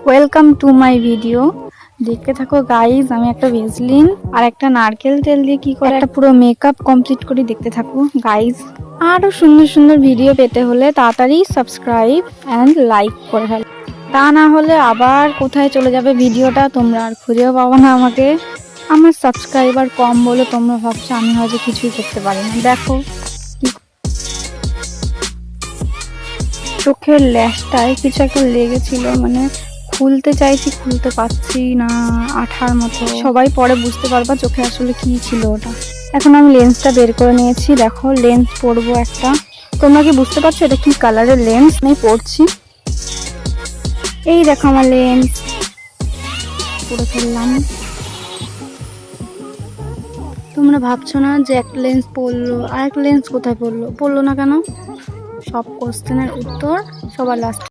Welcome to my video. দেখতে থাকো guys, আমি একটা ভেসলিন আর একটা নারকেল তেল দিয়ে কি করে একটা পুরো মেকআপ কমপ্লিট করি, দেখতে থাকো গাইজ। আরো সুন্দর সুন্দর ভিডিও পেতে হলে তাড়াতাড়ি সাবস্ক্রাইব অ্যান্ড লাইক করে ফেলো, তা না হলে আবার কোথায় চলে যাবে ভিডিওটা, তোমরা আর খুঁজেও পাবো না আমাকে। আমার সাবস্ক্রাইবার কম বলে তোমরা ভাবছো আমি হয়তো কিছুই করতে পারি না। দেখো চোখের ল্যাশটায় কিছু একটা লেগেছিল, মানে খুলতে চাইছি খুলতে পারছি না, আঠার মতো। সবাই পরে বুঝতে পারবা চোখে আসলে কি ছিল ওটা। এখন আমি লেন্সটা বের করে নিয়েছি, দেখো লেন্স পরবো একটা। তোমরা কি বুঝতে পারছো এটা কি কালারের লেন্স আমি পরছি? এই দেখো আমার লেন্স পরে ফেললাম। তোমরা ভাবছো না যে একটা লেন্স পরলো আর একটা লেন্স কোথায় পরলো না কেন? সব কোশ্চেনের উত্তর সবার লাস্ট